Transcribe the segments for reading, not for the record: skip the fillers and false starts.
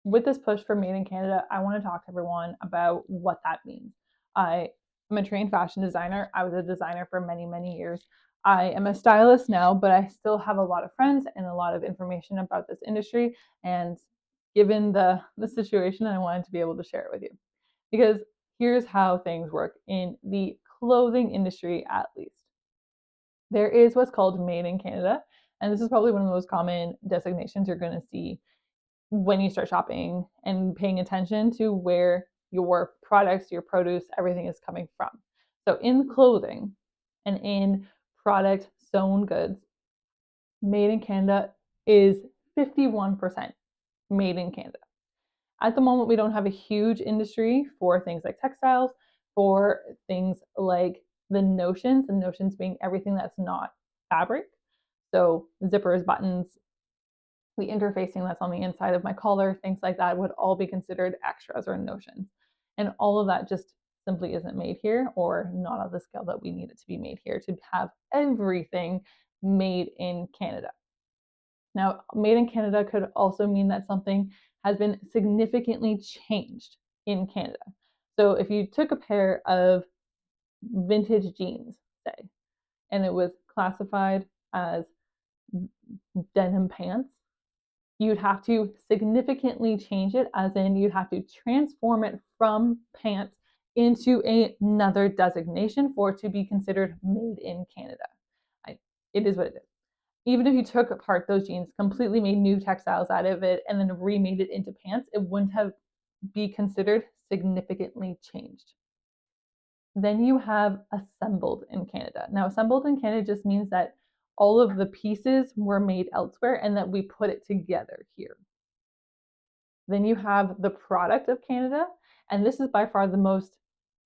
with this push for Made in Canada, I want to talk to everyone about what that means. I am a trained fashion designer. I was a designer for many, many years. I am a stylist now, but I still have a lot of friends and a lot of information about this industry. And given the situation, I wanted to be able to share it with you. Because here's how things work in the clothing industry, at least. There is what's called Made in Canada, and this is probably one of the most common designations you're going to see when you start shopping and paying attention to where your products, your produce, everything is coming from. So in clothing and in product sewn goods, Made in Canada is 51% made in Canada. At the moment, we don't have a huge industry for things like textiles, for things like the notions, and notions being everything that's not fabric. So zippers, buttons, the interfacing that's on the inside of my collar, things like that would all be considered extras or notions. And all of that just simply isn't made here, or not at the scale that we need it to be made here to have everything made in Canada. Now, made in Canada could also mean that something has been significantly changed in Canada. So if you took a pair of vintage jeans, say, and it was classified as denim pants, you'd have to significantly change it, as in you'd have to transform it from pants into another designation for it to be considered made in Canada. It is what it is. Even if you took apart those jeans, completely made new textiles out of it, and then remade it into pants, it wouldn't have be considered significantly changed. Then you have assembled in Canada. Now, assembled in Canada just means that all of the pieces were made elsewhere and that we put it together here. Then you have the product of Canada, and this is by far the most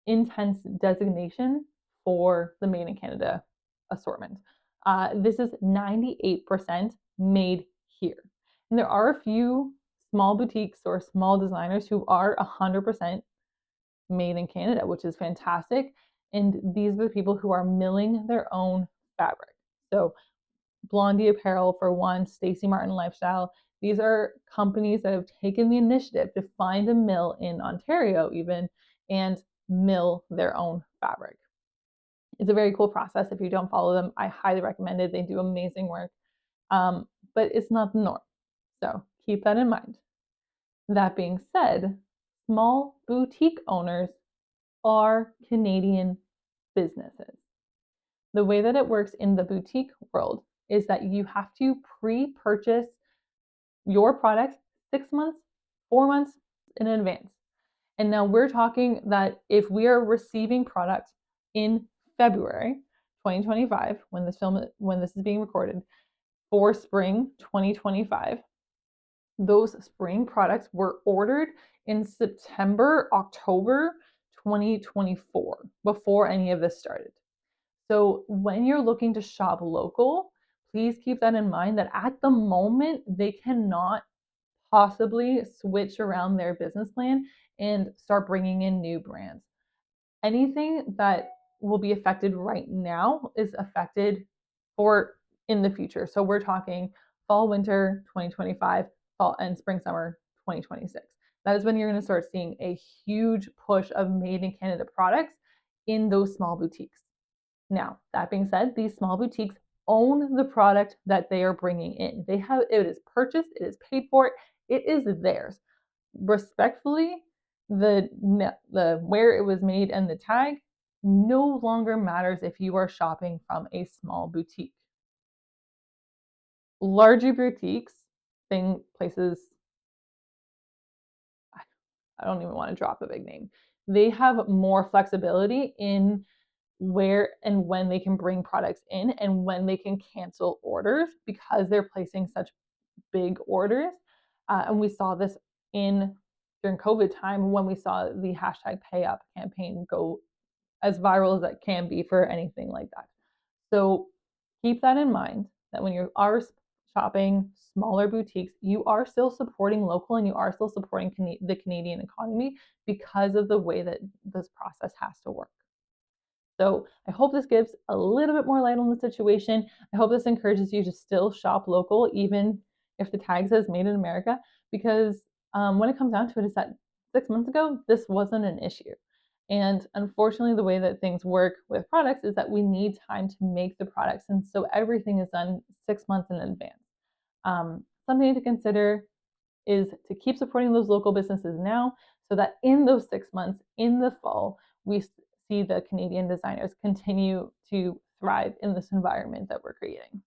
intense designation for the Made in Canada assortment. This is 98% made here. And there are a few small boutiques or small designers who are 100% made in Canada, which is fantastic. And these are the people who are milling their own fabric. So Blondie Apparel, for one, Stacey Martin Lifestyle. These are companies that have taken the initiative to find a mill in Ontario, even, and mill their own fabric. It's a very cool process. If you don't follow them, I highly recommend it. They do amazing work, but it's not the norm. So keep that in mind. That being said, small boutique owners are Canadian businesses. The way that it works in the boutique world is that you have to pre-purchase your product 6 months, 4 months in advance. And now we're talking that if we are receiving product in February 2025, when this is being recorded, for spring 2025, those spring products were ordered in September, October 2024, before any of this started. So when you're looking to shop local, please keep that in mind that at the moment they cannot possibly switch around their business plan and start bringing in new brands. Anything that will be affected right now is affected for in the future. So we're talking fall, winter 2025, fall and spring, summer 2026. That is when you're going to start seeing a huge push of made in Canada products in those small boutiques. Now, that being said, these small boutiques own the product that they are bringing in. It is purchased, it is paid for, it is theirs. Respectfully, the where it was made and the tag no longer matters if you are shopping from a small boutique. Larger boutiques, places, I don't even want to drop a big name. They have more flexibility in where and when they can bring products in and when they can cancel orders because they're placing such big orders. And we saw this during COVID time when we saw the hashtag pay up campaign go as viral as it can be for anything like that. So keep that in mind that when you are shopping smaller boutiques, you are still supporting local and you are still supporting the Canadian economy because of the way that this process has to work. So I hope this gives a little bit more light on the situation. I hope this encourages you to still shop local, even if the tag says made in America, because when it comes down to it, is that 6 months ago, this wasn't an issue. And unfortunately, the way that things work with products is that we need time to make the products. And so everything is done 6 months in advance. Something to consider is to keep supporting those local businesses now so that in those 6 months, in the fall, we see the Canadian designers continue to thrive in this environment that we're creating.